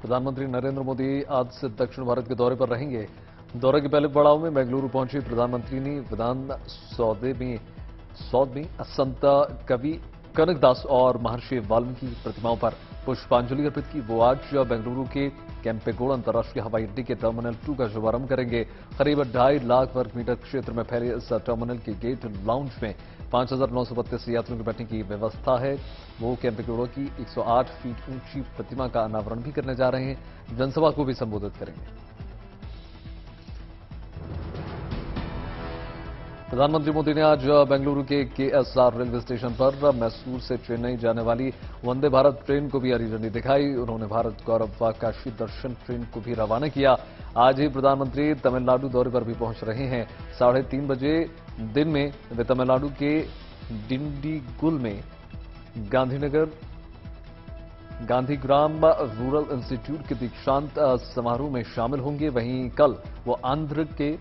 प्रधानमंत्री नरेंद्र मोदी आज से दक्षिण भारत के दौरे पर रहेंगे। दौरे के पहले पड़ाव में बेंगलुरु पहुंचे प्रधानमंत्री ने विधान सौध में संत कवि कनकदास और महर्षि वाल्मीकि प्रतिमाओं पर पुष्पांजलि अर्पित की। वो आज बेंगलुरु के केम्पेगौड़ा अंतर्राष्ट्रीय हवाई अड्डे के टर्मिनल 2 का शुभारंभ करेंगे। करीब 2.5 लाख वर्ग मीटर क्षेत्र में फैले इस टर्मिनल के गेट लाउंज में 5,932 यात्रियों के बैठने की व्यवस्था है। वो केम्पेगौड़ा की 108 फीट ऊंची प्रतिमा का अनावरण भी करने जा रहे हैं। जनसभा को भी संबोधित करेंगे। प्रधानमंत्री मोदी ने आज बेंगलुरु के केएसआर रेलवे स्टेशन पर मैसूर से चेन्नई जाने वाली वंदे भारत ट्रेन को भी हरी झंडी दिखाई। उन्होंने भारत गौरव काशी दर्शन ट्रेन को भी रवाना किया। आज ही प्रधानमंत्री तमिलनाडु दौरे पर भी पहुंच रहे हैं। 3:30 बजे दिन में वे तमिलनाडु के डिंडीगुल में गांधीग्राम रूरल इंस्टीट्यूट के दीक्षांत समारोह में शामिल होंगे। वहीं कल वो आंध्र के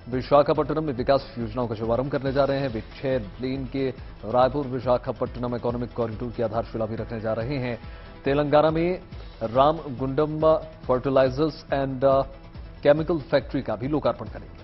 विशाखापट्टनम में विकास योजनाओं का शुभारंभ करने जा रहे हैं। वे 6 लेन के रायपुर विशाखापट्टनम इकोनॉमिक कॉरिडोर की आधारशिला भी रखने जा रहे हैं। तेलंगाना में Ramagundam fertilizers and chemical factory का भी लोकार्पण करेंगे।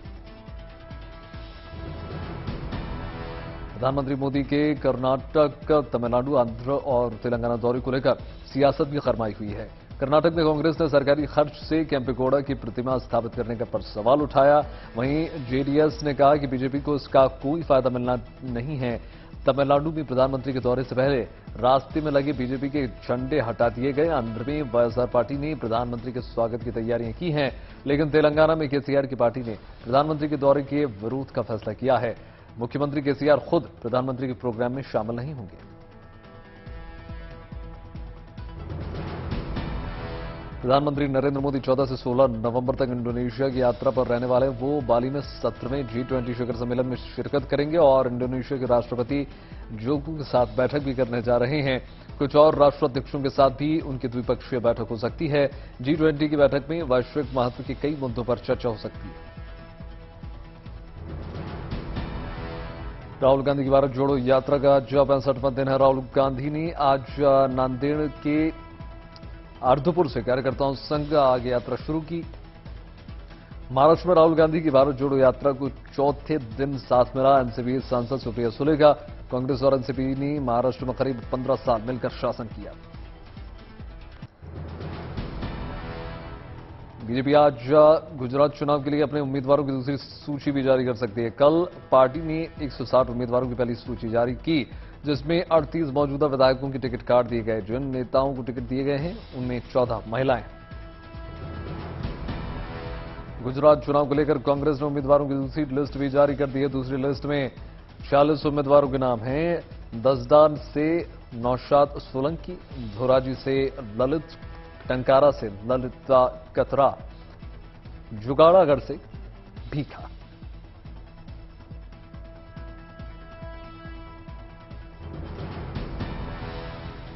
प्रधानमंत्री मोदी के कर्नाटक, तमिलनाडु, आंध्र और तेलंगाना दौरे को लेकर सियासत भी गरमाई हुई है। कर्नाटक में कांग्रेस ने सरकारी खर्च से केम्पेगौड़ा की प्रतिमा स्थापित करने का पर सवाल उठाया। वहीं जेडीएस ने कहा कि बीजेपी को इसका कोई फायदा मिलना नहीं है। तमिलनाडु में प्रधानमंत्री के दौरे से पहले रास्ते में लगे बीजेपी के झंडे हटा दिए गए। आंध्र में वाईएसआर पार्टी ने प्रधानमंत्री के स्वागत की तैयारियां की हैं, लेकिन तेलंगाना में केसीआर की पार्टी ने प्रधानमंत्री के दौरे के विरोध का फैसला किया है। मुख्यमंत्री केसीआर खुद प्रधानमंत्री के प्रोग्राम में शामिल नहीं होंगे। प्रधानमंत्री नरेंद्र मोदी 14 से 16 नवंबर तक इंडोनेशिया की यात्रा पर रहने वाले। वो बाली में 17वें G20 शिखर सम्मेलन में शिरकत करेंगे और इंडोनेशिया के राष्ट्रपति जोको के साथ बैठक भी करने जा रहे हैं। कुछ और राष्ट्राध्यक्षों के साथ भी उनकी द्विपक्षीय बैठक हो सकती है। G20 की बैठक में वैश्विक महत्व के कई मुद्दों पर चर्चा हो सकती है। राहुल गांधी की भारत जोड़ो यात्रा का आज 65वां दिन है। राहुल गांधी ने आज नांदेड़ के अर्धपुर से कार्यकर्ताओं संग आगे यात्रा शुरू की। महाराष्ट्र में राहुल गांधी की भारत जोड़ो यात्रा को चौथे दिन साथ मिला एनसीपी सांसद सुप्रिया सुले का। कांग्रेस और एनसीपी ने महाराष्ट्र में करीब 15 साल मिलकर शासन किया। बीजेपी आज गुजरात चुनाव के लिए अपने उम्मीदवारों की दूसरी सूची भी जारी कर सकती है। कल पार्टी ने 160 उम्मीदवारों की पहली सूची जारी की, जिसमें 38 मौजूदा विधायकों की टिकट काट दिए गए। जिन नेताओं को टिकट दिए गए हैं उनमें 14 महिलाएं। गुजरात चुनाव को लेकर कांग्रेस ने उम्मीदवारों की दूसरी लिस्ट भी जारी कर दी है। दूसरी लिस्ट में 46 उम्मीदवारों के नाम हैं। दसदान से नौशाद सोलंकी, धोराजी से ललित, टंकारा से ललिता कतरा, जुगाड़ागढ़ से भीखा।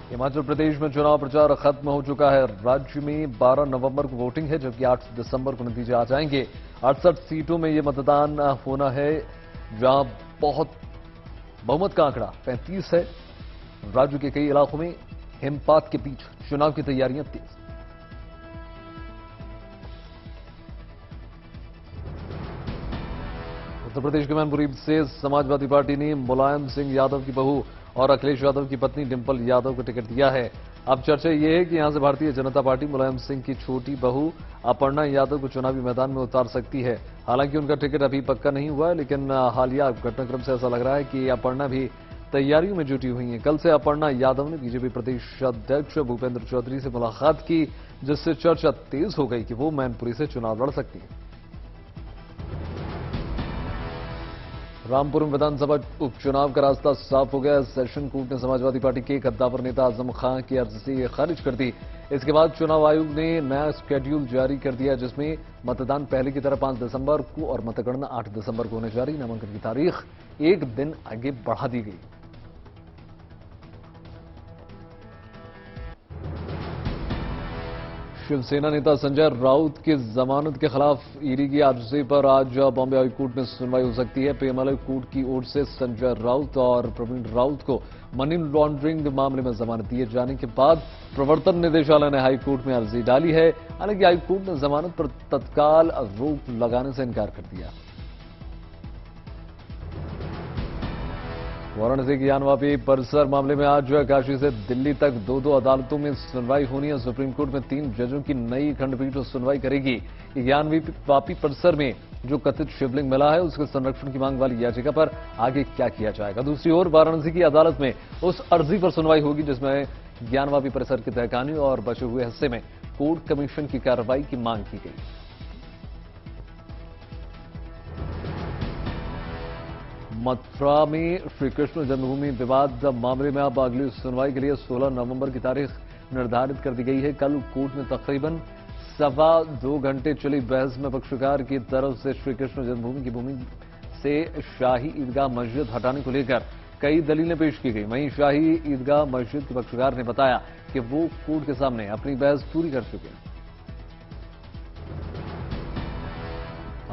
हिमाचल प्रदेश में चुनाव प्रचार खत्म हो चुका है। राज्य में 12 नवंबर को वोटिंग है, जबकि 8 दिसंबर को नतीजे आ जाएंगे। 68 सीटों में यह मतदान होना है, जहां बहुमत का आंकड़ा 35 है। राज्य के कई इलाकों में हिमपात के बीच चुनाव की तैयारियां तेज। उत्तर प्रदेश के मैनपुरी से समाजवादी पार्टी ने मुलायम सिंह यादव की बहू और अखिलेश यादव की पत्नी डिंपल यादव को टिकट दिया है। अब चर्चा यह है कि यहां से भारतीय जनता पार्टी मुलायम सिंह की छोटी बहू अपर्णा यादव को चुनावी मैदान में उतार सकती है। हालांकि उनका टिकट अभी पक्का नहीं हुआ है, लेकिन हालिया घटनाक्रम से ऐसा लग रहा है कि अपर्णा भी तैयारियों में जुटी हुई हैं। कल से अपर्णा यादव ने बीजेपी प्रदेश अध्यक्ष भूपेंद्र चौधरी से मुलाकात की, जिससे चर्चा तेज हो गई कि वो मैनपुरी से चुनाव लड़ सकती है। रामपुरम विधानसभा उपचुनाव का रास्ता साफ हो गया। सेशन कोर्ट ने समाजवादी पार्टी के कद्दावर नेता आजम खान की अर्जी खारिज कर दी। इसके बाद चुनाव आयोग ने नया शेड्यूल जारी कर दिया, जिसमें मतदान पहले की तरह 5 दिसंबर को और मतगणना 8 दिसंबर को होने जा रही। नामांकन की तारीख 1 दिन आगे बढ़ा दी गई। शिवसेना नेता संजय राउत की जमानत के खिलाफ ईडी की अर्जी पर आज बॉम्बे हाई कोर्ट में सुनवाई हो सकती है। पीएमएलए कोर्ट की ओर से संजय राउत और प्रवीण राउत को मनी लॉन्ड्रिंग मामले में जमानत दिए जाने के बाद प्रवर्तन निदेशालय ने हाई कोर्ट में अर्जी डाली है। हालांकि हाई कोर्ट ने जमानत पर तत्काल रोक लगाने से इनकार कर दिया। वाराणसी की ज्ञानवापी परिसर मामले में आज काशी से दिल्ली तक दो अदालतों में सुनवाई होनी है। सुप्रीम कोर्ट में 3 जजों की नई खंडपीठ सुनवाई करेगी। ज्ञानवापी परिसर में जो कथित शिवलिंग मिला है उसके संरक्षण की मांग वाली याचिका पर आगे क्या किया जाएगा। दूसरी ओर वाराणसी की अदालत में उस अर्जी पर सुनवाई होगी जिसमें ज्ञानवापी परिसर के तहखाने और बचे हुए हिस्से में कोर्ट कमीशन की कार्रवाई की मांग की गई। मथुरा में श्रीकृष्ण जन्मभूमि विवाद मामले में अब अगली सुनवाई के लिए 16 नवंबर की तारीख निर्धारित कर दी गई है। कल कोर्ट में तकरीबन 2.25 घंटे चली बहस में पक्षकार की तरफ से श्रीकृष्ण जन्मभूमि की भूमि से शाही ईदगाह मस्जिद हटाने को लेकर कई दलीलें पेश की गई। वहीं शाही ईदगाह मस्जिद के पक्षकार ने बताया कि वो कोर्ट के सामने अपनी बहस पूरी कर चुके हैं।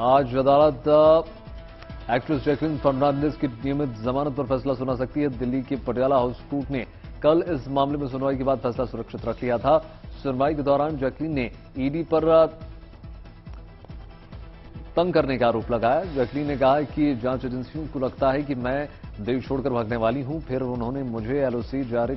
आज अदालत एक्ट्रेस जैकलीन फर्नांडिस की नियमित जमानत पर फैसला सुना सकती है। दिल्ली के पटियाला हाउस कोर्ट ने कल इस मामले में सुनवाई के बाद फैसला सुरक्षित रख लिया था। सुनवाई के दौरान जैकलीन ने ईडी पर तंग करने का आरोप लगाया। जैकलीन ने कहा कि जांच एजेंसियों को लगता है कि मैं देश छोड़कर भागने वाली हूं, फिर उन्होंने मुझे एलओसी जारी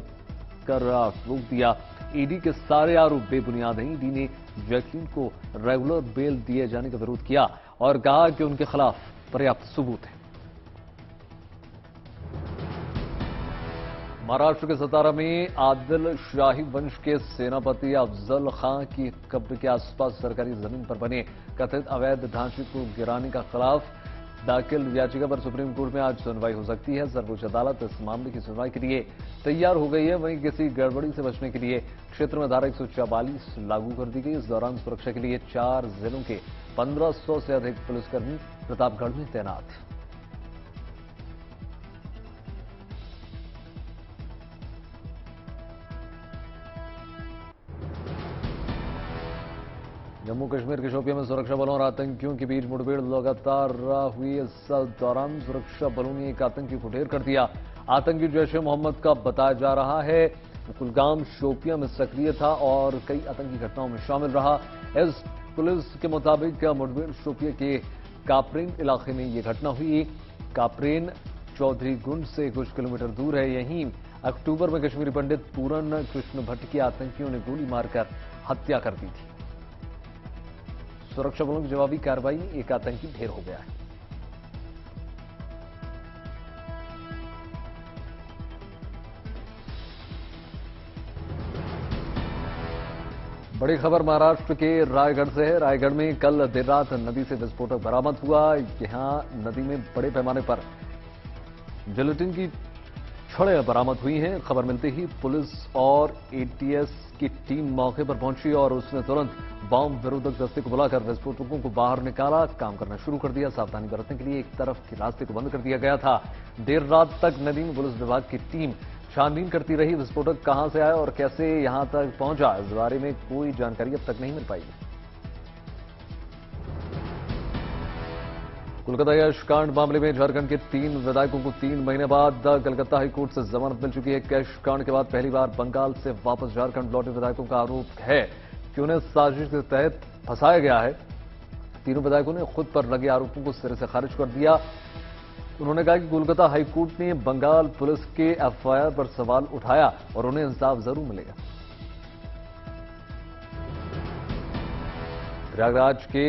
कर रोक दिया। ईडी के सारे आरोप बेबुनियाद हैं। ईडी ने जैकलीन को रेगुलर बेल दिए जाने का विरोध किया और कहा कि उनके खिलाफ पर्याप्त सबूत है। महाराष्ट्र के सतारा में आदिल शाही वंश के सेनापति अफजल खां की कब्र के आसपास सरकारी जमीन पर बने कथित अवैध ढांचे को गिराने के खिलाफ दाखिल याचिका पर सुप्रीम कोर्ट में आज सुनवाई हो सकती है। सर्वोच्च अदालत इस मामले की सुनवाई के लिए तैयार हो गई है। वहीं किसी गड़बड़ी से बचने के लिए क्षेत्र में धारा 144 लागू कर दी गई। इस दौरान सुरक्षा के लिए 4 जिलों के 1500 से अधिक पुलिसकर्मी प्रतापगढ़ में तैनात। जम्मू कश्मीर के शोपियां में सुरक्षा बलों और आतंकियों के बीच मुठभेड़ लगातार हुई। इस दौरान सुरक्षा बलों ने एक आतंकी को ढेर कर दिया। आतंकी जैश-ए मोहम्मद का बताया जा रहा है। कुलगाम शोपियां में सक्रिय था और कई आतंकी घटनाओं में शामिल रहा। इस पुलिस के मुताबिक मुठभेड़ शोपिया के कापरेन इलाके में यह घटना हुई। कापरेन चौधरी गुंड से कुछ किलोमीटर दूर है। यहीं अक्टूबर में कश्मीरी पंडित पूरन कृष्ण भट्ट की आतंकियों ने गोली मारकर हत्या कर दी थी। सुरक्षा बलों की जवाबी कार्रवाई में एक आतंकी ढेर हो गया है। बड़ी खबर महाराष्ट्र के रायगढ़ से है। रायगढ़ में कल देर रात नदी से विस्फोटक बरामद हुआ। यहां नदी में बड़े पैमाने पर जिलेटिन की छड़ें बरामद हुई हैं। खबर मिलते ही पुलिस और एटीएस की टीम मौके पर पहुंची और उसने तुरंत बम विरोधक दस्ते को बुलाकर विस्फोटकों को बाहर निकाला, काम करना शुरू कर दिया। सावधानी बरतने के लिए एक तरफ के रास्ते को बंद कर दिया गया था। देर रात तक नदी में पुलिस विभाग की टीम छानबीन करती रही। विस्फोटक कहां से आया और कैसे यहां तक पहुंचा, इस बारे में कोई जानकारी अब तक नहीं मिल पाई। कोलकाता कैश कांड मामले में झारखंड के 3 विधायकों को 3 महीने बाद कलकत्ता हाईकोर्ट से जमानत मिल चुकी है। कैश कांड के बाद पहली बार बंगाल से वापस झारखंड लौटे विधायकों का आरोप है कि उन्हें साजिश के तहत फंसाया गया है। तीनों विधायकों ने खुद पर लगे आरोपों को सिरे से खारिज कर दिया। उन्होंने कहा कि कोलकाता हाईकोर्ट ने बंगाल पुलिस के एफआईआर पर सवाल उठाया और उन्हें इंसाफ जरूर मिलेगा। प्रयागराज के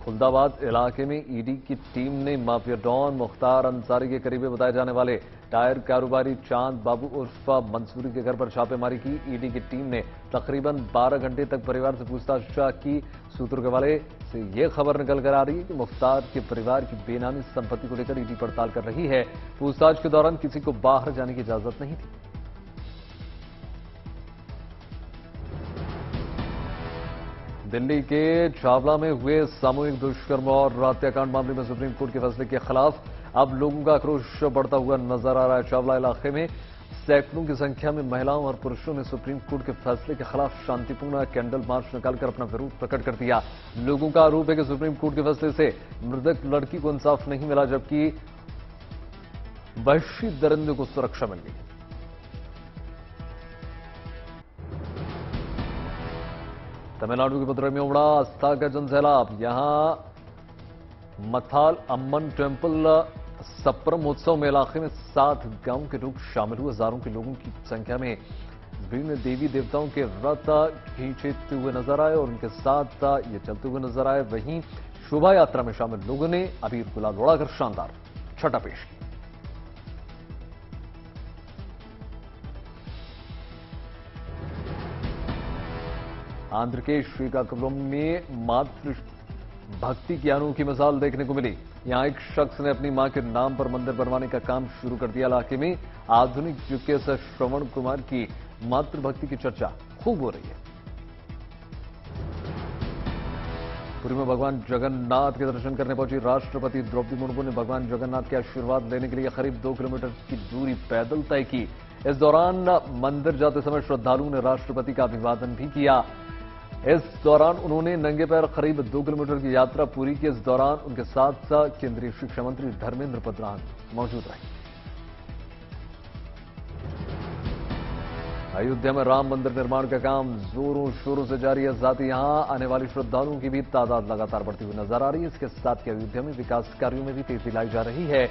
खुलदाबाद इलाके में ईडी की टीम ने माफिया डॉन मुख्तार अंसारी के करीबी बताए जाने वाले टायर कारोबारी चांद बाबू उर्फ मंसूरी के घर पर छापेमारी की। ईडी की टीम ने तकरीबन 12 घंटे तक परिवार से पूछताछ की। सूत्रों के हवाले से यह खबर निकल कर आ रही है कि मुख्तार के परिवार की बेनामी संपत्ति को लेकर ईडी पड़ताल कर रही है। पूछताछ के दौरान किसी को बाहर जाने की इजाजत नहीं थी। दिल्ली के छावला में हुए सामूहिक दुष्कर्म और हत्याकांड मामले में सुप्रीम कोर्ट के फैसले के खिलाफ अब लोगों का आक्रोश बढ़ता हुआ नजर आ रहा है। छावला इलाके में सैकड़ों की संख्या में महिलाओं और पुरुषों ने सुप्रीम कोर्ट के फैसले के खिलाफ शांतिपूर्ण कैंडल मार्च निकालकर अपना विरोध प्रकट कर दिया। लोगों का आरोप है कि सुप्रीम कोर्ट के फैसले से मृतक लड़की को इंसाफ नहीं मिला, जबकि वैश्य दरिंदे को सुरक्षा मिल गई। तमिलनाडु के मदुरई में उमड़ा आस्था का जनसैलाब। यहां मथाल अम्मन टेम्पल सप्रम उत्सव में इलाके में 7 गांव के लोग शामिल हुए। हजारों के लोगों की संख्या में विभिन्न देवी देवताओं के रथ खींचते हुए नजर आए और उनके साथ ये चलते हुए नजर आए। वहीं शोभा यात्रा में शामिल लोगों ने अबीर गुलाल उड़ाकर शानदार छटा पेश की। आंध्र के श्रीकाकुलम में मातृ भक्ति की अनोखी मिसाल देखने को मिली। यहां एक शख्स ने अपनी मां के नाम पर मंदिर बनवाने का काम शुरू कर दिया। इलाके में आधुनिक युग के श्रवण कुमार की मातृभक्ति की चर्चा खूब हो रही है। पुरी में भगवान जगन्नाथ के दर्शन करने पहुंची राष्ट्रपति द्रौपदी मुर्मू ने भगवान जगन्नाथ के आशीर्वाद लेने के लिए करीब 2 किलोमीटर की दूरी पैदल तय की। इस दौरान मंदिर जाते समय श्रद्धालुओं ने राष्ट्रपति का अभिवादन भी किया। इस दौरान उन्होंने नंगे पैर करीब 2 किलोमीटर की यात्रा पूरी की। इस दौरान उनके साथ केंद्रीय शिक्षा मंत्री धर्मेंद्र प्रधान मौजूद रहे। अयोध्या में राम मंदिर निर्माण का काम जोरों शोरों से जारी है। साथ ही यहां आने वाले श्रद्धालुओं की भी तादाद लगातार बढ़ती हुई नजर आ रही है। इसके साथ ही अयोध्या में विकास कार्यों में भी तेजी लाई जा रही है।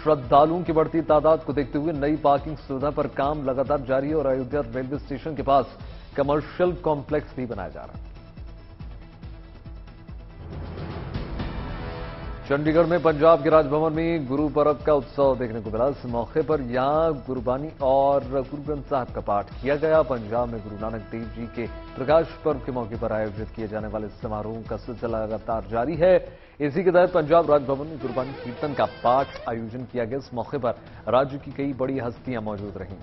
श्रद्धालुओं की बढ़ती तादाद को देखते हुए नई पार्किंग सुविधा पर काम लगातार जारी है और अयोध्या रेलवे स्टेशन के पास कमर्शियल कॉम्प्लेक्स भी बनाया जा रहा है। चंडीगढ़ में पंजाब के राजभवन में गुरु पर्व का उत्सव देखने को मिला। इस मौके पर यहां गुरबानी और गुरु ग्रंथ साहब का पाठ किया गया। पंजाब में गुरु नानक देव जी के प्रकाश पर्व के मौके पर आयोजित किए जाने वाले समारोह का सिलसिला लगातार जारी है। इसी के तहत पंजाब राजभवन में गुरबानी कीर्तन का पाठ आयोजन किया गया। इस मौके पर राज्य की कई बड़ी हस्तियां मौजूद रहीं।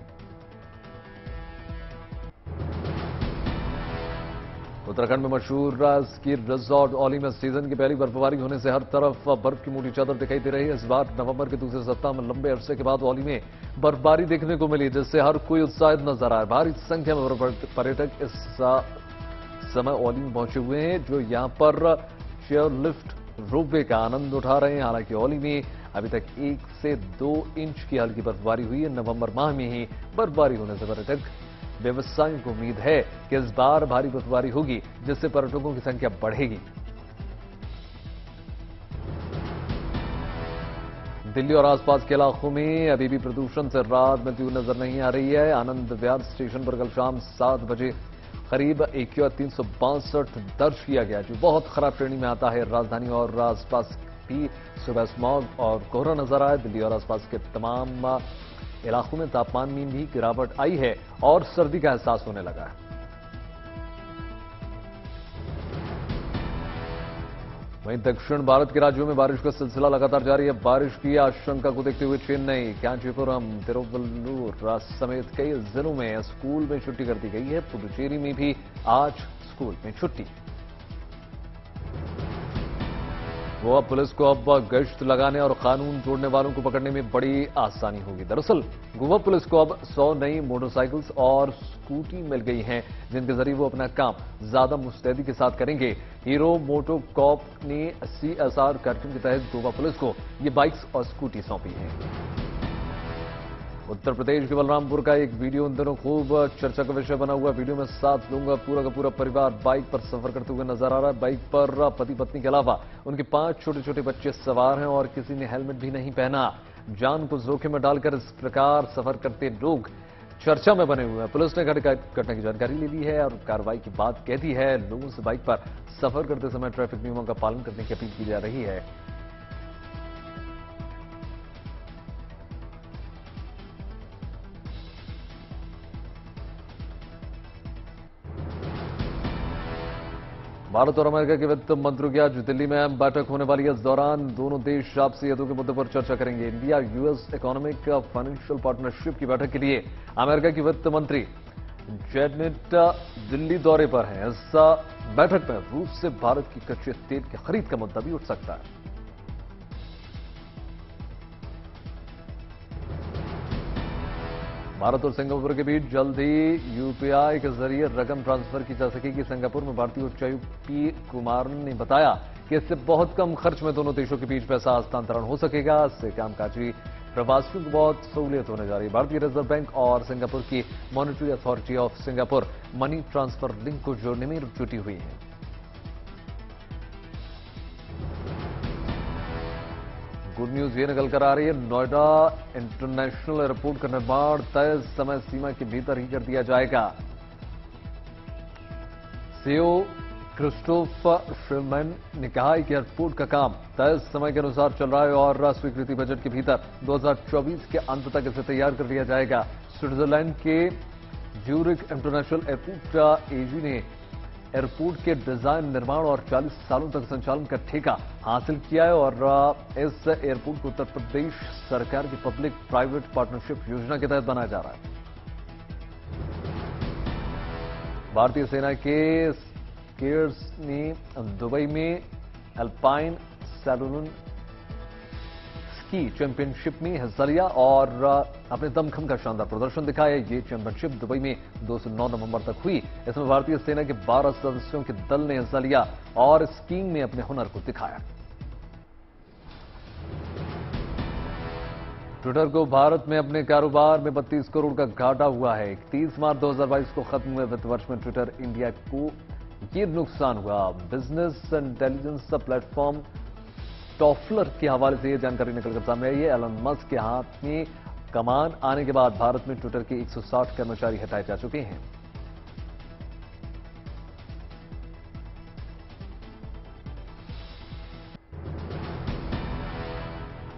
उत्तराखंड में मशहूर स्की रिजॉर्ट औली में सीजन की पहली बर्फबारी होने से हर तरफ बर्फ की मोटी चादर दिखाई दे रही है। इस बार नवंबर के दूसरे सप्ताह में लंबे अरसे के बाद औली में बर्फबारी देखने को मिली, जिससे हर कोई उत्साहित नजर आया। भारी संख्या में पर्यटक इस समय औली में पहुंचे हुए हैं, जो यहां पर चेयर लिफ्ट रोपवे का आनंद उठा रहे हैं। हालांकि औली में अभी तक 1 से 2 इंच की हल्की बर्फबारी हुई है। नवंबर माह में ही बर्फबारी होने से पर्यटक व्यवसायियों को उम्मीद है कि इस बार भारी बर्फबारी होगी, जिससे पर्यटकों की संख्या बढ़ेगी। दिल्ली और आसपास के इलाकों में अभी भी प्रदूषण से राहत मिलती हुई नजर नहीं आ रही है। आनंद विहार स्टेशन पर कल शाम 7 बजे करीब AQI 362 दर्ज किया गया, जो बहुत खराब श्रेणी में आता है। राजधानी और आसपास भी सुबह स्मॉग और कोहरा नजर आया। दिल्ली और आसपास के तमाम इलाकों में तापमान में भी गिरावट आई है और सर्दी का एहसास होने लगा है। वहीं दक्षिण भारत के राज्यों में बारिश का सिलसिला लगातार जारी है। बारिश की आशंका को देखते हुए चेन्नई, कांचीपुरम, तिरुवल्लुर समेत कई जिलों में स्कूल में छुट्टी कर दी गई है। पुडुचेरी में भी आज स्कूल में छुट्टी। गोवा पुलिस को अब गश्त लगाने और कानून तोड़ने वालों को पकड़ने में बड़ी आसानी होगी। दरअसल गोवा पुलिस को अब 100 नई मोटरसाइकिल्स और स्कूटी मिल गई हैं, जिनके जरिए वो अपना काम ज्यादा मुस्तैदी के साथ करेंगे। हीरो मोटोकॉप ने CSR कार्यक्रम के तहत गोवा पुलिस को ये बाइक्स और स्कूटी सौंपी हैं। उत्तर प्रदेश के बलरामपुर का एक वीडियो उन दिनों खूब चर्चा का विषय बना हुआ। वीडियो में 7 लोगों का पूरा का पूरा परिवार बाइक पर सफर करते हुए नजर आ रहा है। बाइक पर पति पत्नी के अलावा उनके 5 छोटे छोटे बच्चे सवार हैं और किसी ने हेलमेट भी नहीं पहना। जान को जोखिम में डालकर इस प्रकार सफर करते लोग चर्चा में बने हुए हैं। पुलिस ने घटना की जानकारी ले ली है और कार्रवाई की बात कह दी है। लोगों से बाइक पर सफर करते समय ट्रैफिक नियमों का पालन करने की अपील की जा रही है। भारत और अमेरिका के वित्त मंत्रियों की आज दिल्ली में अहम बैठक होने वाली है। इस दौरान दोनों देश आपसी हितों के मुद्दों पर चर्चा करेंगे। India US economic financial partnership की बैठक के लिए अमेरिका की वित्त मंत्री जेनेट दिल्ली दौरे पर हैं। इस बैठक में रूस से भारत की कच्चे तेल की खरीद का मुद्दा भी उठ सकता है। भारत और सिंगापुर के बीच जल्द ही यूपीआई के जरिए रकम ट्रांसफर की जा सकेगी। सिंगापुर में भारतीय उच्चायुक्त पी कुमार ने बताया कि इससे बहुत कम खर्च में दोनों देशों के बीच पैसा हस्तांतरण हो सकेगा। इससे कामकाजी प्रवासियों को बहुत सहूलियत होने जा रही है। भारतीय रिजर्व बैंक और सिंगापुर की monetary authority of Singapore money transfer link को जोड़ने में जुटी हुई है। गुड न्यूज ये निकल कर आ रही है, नोएडा इंटरनेशनल एयरपोर्ट का निर्माण तय समय सीमा के भीतर ही कर दिया जाएगा। सीईओ क्रिस्टोफर शिलमैन ने कहा है कि एयरपोर्ट का काम तय समय के अनुसार चल रहा है और स्वीकृति बजट के भीतर 2024 के अंत तक इसे तैयार कर लिया जाएगा। स्विट्जरलैंड के ज्यूरिक इंटरनेशनल एयरपोर्ट एजी ने एयरपोर्ट के डिजाइन, निर्माण और 40 सालों तक संचालन का ठेका हासिल किया है और इस एयरपोर्ट को उत्तर प्रदेश सरकार की पब्लिक प्राइवेट पार्टनरशिप योजना के तहत बनाया जा रहा है। भारतीय सेना के स्कीयर्स ने दुबई में अल्पाइन सैलून स्की चैंपियनशिप में हिस्सा लिया और अपने दमखम का शानदार प्रदर्शन दिखाया। ये चैंपियनशिप दुबई में 2 से 9 नवंबर तक हुई। इसमें भारतीय सेना के 12 सदस्यों के दल ने हिस्सा लिया और स्कीइंग में अपने हुनर को दिखाया। ट्विटर को भारत में अपने कारोबार में 32 करोड़ का घाटा हुआ है। 31 मार्च 2022 को खत्म हुए वित्त वर्ष में ट्विटर इंडिया को ये नुकसान हुआ। बिजनेस इंटेलिजेंस प्लेटफॉर्म टॉफलर के हवाले से यह जानकारी निकलकर सामने आई है। एलन मस्क के हाथ में कमान आने के बाद भारत में ट्विटर के 160 कर्मचारी हटाए जा चुके हैं।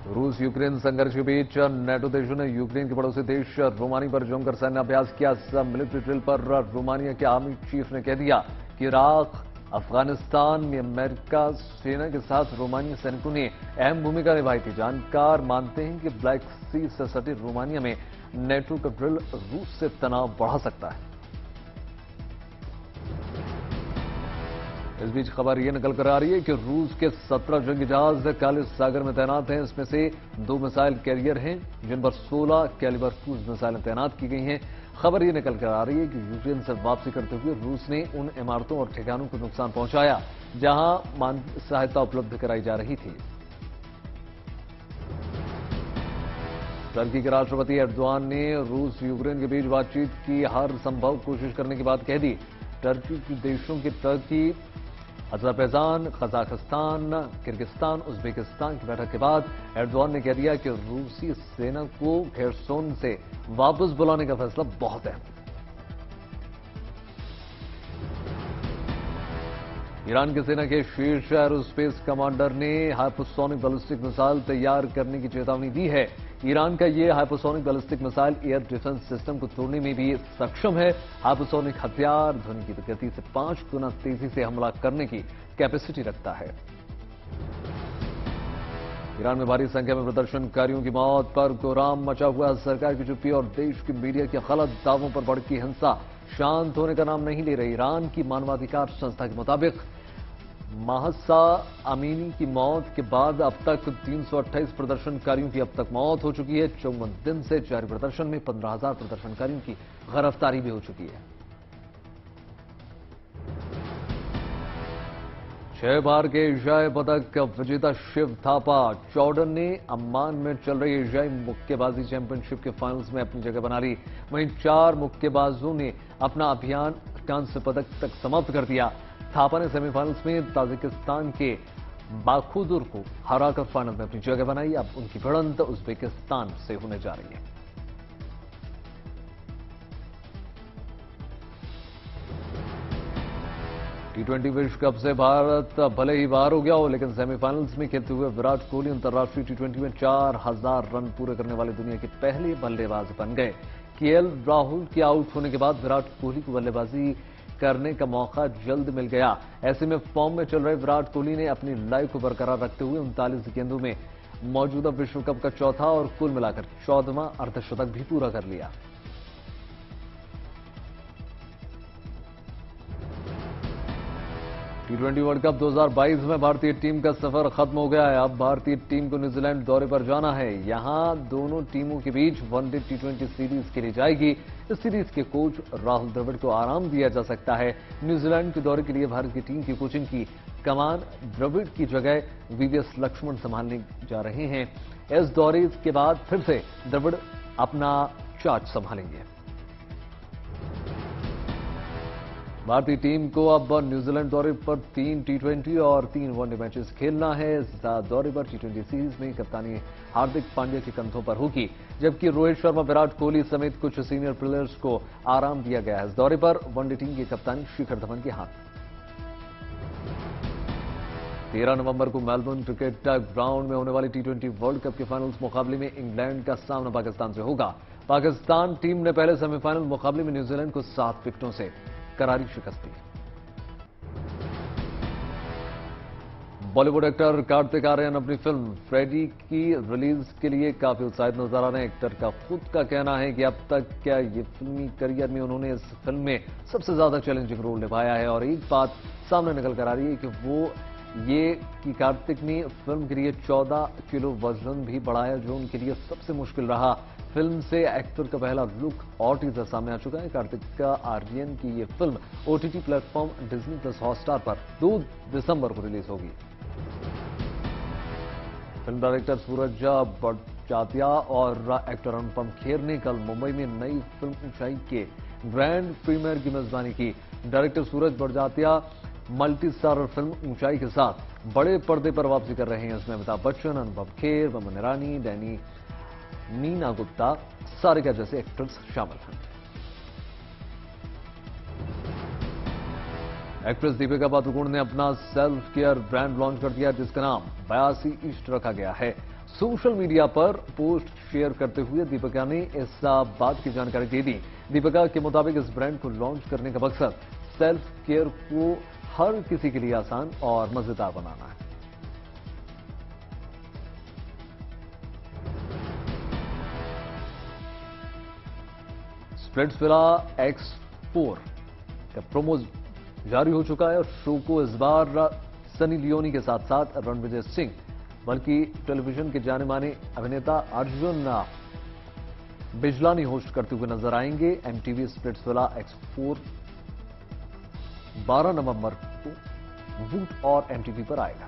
रूस यूक्रेन संघर्ष के बीच नेटो देशों ने यूक्रेन के पड़ोसी देश रोमानी पर जमकर सैन्य अभ्यास किया। मिलिट्री ड्रिल पर रोमानिया के आर्मी चीफ ने कह दिया कि इराक, अफगानिस्तान में अमेरिका सेना के साथ रोमानिया सैनिकों ने अहम भूमिका निभाई थी। जानकार मानते हैं कि ब्लैक सी से सटे रोमानिया में नेटो का ड्रिल रूस से तनाव बढ़ा सकता है। इस बीच खबर यह निकल कर आ रही है कि रूस के 17 जंगी जहाज काले सागर में तैनात हैं। इसमें से 2 मिसाइल कैरियर हैं जिन पर 16 कैलिबर क्रूज मिसाइलें तैनात की गई हैं। खबर यह निकल कर आ रही है कि यूक्रेन से वापसी करते हुए रूस ने उन इमारतों और ठिकानों को नुकसान पहुंचाया जहां मानवीय सहायता उपलब्ध कराई जा रही थी। टर्की के राष्ट्रपति एर्दोआन ने रूस यूक्रेन के बीच बातचीत की हर संभव कोशिश करने की बात कह दी। टर्की के देशों की Turkey, Azerbaijan, Kazakhstan, Kyrgyzstan, Uzbekistan की बैठक के बाद एर्दोआन ने कह दिया कि रूसी सेना को खेरसोन से वापस बुलाने का फैसला बहुत अहम है। ईरान की सेना के शीर्ष एरोस्पेस कमांडर ने हाइपरसोनिक बैलिस्टिक मिसाइल तैयार करने की चेतावनी दी है। ईरान का यह hypersonic ballistic missile air defence system को तोड़ने में भी सक्षम है। हाइपरसोनिक हथियार ध्वनि की गति से 5 गुना तेजी से हमला करने की कैपेसिटी रखता है। ईरान में भारी संख्या में प्रदर्शनकारियों की मौत पर कोहराम मचा हुआ। सरकार की चुप्पी और देश की मीडिया के गलत दावों पर भड़की हिंसा शांत होने का नाम नहीं ले रही। ईरान की मानवाधिकार संस्था के मुताबिक महसा अमीनी की मौत के बाद अब तक 328 प्रदर्शनकारियों की अब तक मौत हो चुकी है। 54 दिन से जारी प्रदर्शन में 15,000 प्रदर्शनकारियों की गिरफ्तारी भी हो चुकी है। 6 बार के एशियाई पदक विजेता शिव थापा जॉर्डन ने अम्मान में चल रही एशियाई मुक्केबाजी चैंपियनशिप के फाइनल्स में अपनी जगह बना ली। वहीं 4 मुक्केबाजों ने अपना अभियान कांस्य पदक तक समाप्त कर दिया। थापा ने सेमीफाइनल्स में ताजिकिस्तान के बाखुदुर को हराकर फाइनल में अपनी जगह बनाई। अब उनकी भिड़ंत उज्बेकिस्तान से होने जा रही है। T20 विश्व कप से भारत भले ही बाहर हो गया हो, लेकिन सेमीफाइनल्स में खेलते हुए विराट कोहली अंतर्राष्ट्रीय T20 में 4,000 रन पूरे करने वाले दुनिया के पहले बल्लेबाज बन गए। केएल राहुल के आउट होने के बाद विराट कोहली को बल्लेबाजी करने का मौका जल्द मिल गया। ऐसे में फॉर्म में चल रहे विराट कोहली ने अपनी लय को बरकरार रखते हुए 39 गेंदों में मौजूदा विश्व कप का चौथा और कुल मिलाकर 14वां अर्धशतक भी पूरा कर लिया। T20 वर्ल्ड कप 2022 में भारतीय टीम का सफर खत्म हो गया है। अब भारतीय टीम को न्यूजीलैंड दौरे पर जाना है। यहां दोनों टीमों के बीच वनडे T20 सीरीज खेली जाएगी। इस सीरीज के कोच राहुल द्रविड़ को आराम दिया जा सकता है। न्यूजीलैंड के दौरे के लिए भारत की टीम की कोचिंग की कमान द्रविड़ की जगह VVS लक्ष्मण संभालने जा रहे हैं। इस दौरे के बाद फिर से द्रविड़ अपना चार्ज संभालेंगे। भारतीय टीम को अब न्यूजीलैंड दौरे पर 3 T20 और 3 वनडे मैचेस खेलना है। इस दौरे पर T20 सीरीज में कप्तानी हार्दिक पांड्या के कंधों पर होगी, जबकि रोहित शर्मा, विराट कोहली समेत कुछ सीनियर प्लेयर्स को आराम दिया गया है। इस दौरे पर वनडे टीम की कप्तानी शिखर धवन के हाथ। 13 नवंबर को मेलबर्न क्रिकेट ग्राउंड में होने वाली T20 वर्ल्ड कप के फाइनल्स मुकाबले में इंग्लैंड का सामना पाकिस्तान से होगा। पाकिस्तान टीम ने पहले सेमीफाइनल मुकाबले में न्यूजीलैंड को 7 विकेटों से करारी शिकस्त दी। बॉलीवुड एक्टर कार्तिक आर्यन अपनी फिल्म फ्रेडी की रिलीज के लिए काफी उत्साहित नजर आ रहे हैं। एक्टर का खुद का कहना है कि अब तक क्या ये फिल्मी करियर में उन्होंने इस फिल्म में सबसे ज्यादा चैलेंजिंग रोल निभाया है। और एक बात सामने निकल कर आ रही है कि वो ये कि कार्तिक ने फिल्म के लिए 14 किलो वजन भी बढ़ाया, जो उनके लिए सबसे मुश्किल रहा। फिल्म से एक्टर का पहला लुक और टीजर सामने आ चुका है। कार्तिक आर्यन की ये film OTT platform Disney+ Hotstar पर 2 दिसंबर को रिलीज होगी। फिल्म डायरेक्टर सूरज बड़जात्या और एक्टर अनुपम खेर ने कल मुंबई में नई फिल्म ऊंचाई के ग्रैंड प्रीमियर की मेजबानी की। डायरेक्टर सूरज बड़जात्या मल्टी स्टारर फिल्म ऊंचाई के साथ बड़े पर्दे पर वापसी कर रहे हैं। इसमें अमिताभ बच्चन, अनुपम खेर, बमन ईरानी, डैनी नीना गुप्ता, सारिका जैसे एक्टर्स शामिल हैं। एक्ट्रेस दीपिका पादुकोण ने अपना सेल्फ केयर ब्रांड लॉन्च कर दिया, जिसका नाम 82 ईस्ट रखा गया है। सोशल मीडिया पर पोस्ट शेयर करते हुए दीपिका ने इस बात की जानकारी दे दी। दीपिका के मुताबिक इस ब्रांड को लॉन्च करने का मकसद सेल्फ केयर को हर किसी के लिए आसान और मजेदार बनाना है। स्प्लिट्सविला X4 का प्रोमो जारी हो चुका है और शो को इस बार सनी लियोनी के साथ साथ रणविजय सिंह, बल्कि टेलीविजन के जाने माने अभिनेता अर्जुन बिजलानी होस्ट करते हुए नजर आएंगे। MTV स्प्लिट्सविला X4 12 नवंबर को वूट और MTV पर आएगा।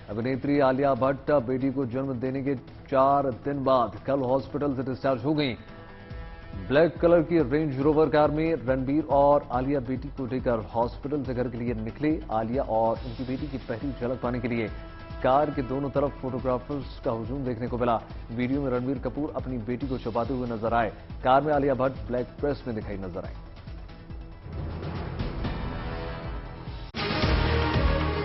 अभिनेत्री आलिया भट्ट बेटी को जन्म देने के 4 दिन बाद कल हॉस्पिटल से डिस्चार्ज हो गई। ब्लैक कलर की रेंज रोवर कार में रणबीर और आलिया बेटी को लेकर हॉस्पिटल से घर के लिए निकले। आलिया और उनकी बेटी की पहली झलक पाने के लिए कार के दोनों तरफ फोटोग्राफर्स का हुजूम देखने को मिला। वीडियो में रणबीर कपूर अपनी बेटी को छुपाते हुए नजर आए। कार में आलिया भट्ट ब्लैक ड्रेस में दिखाई नजर आई।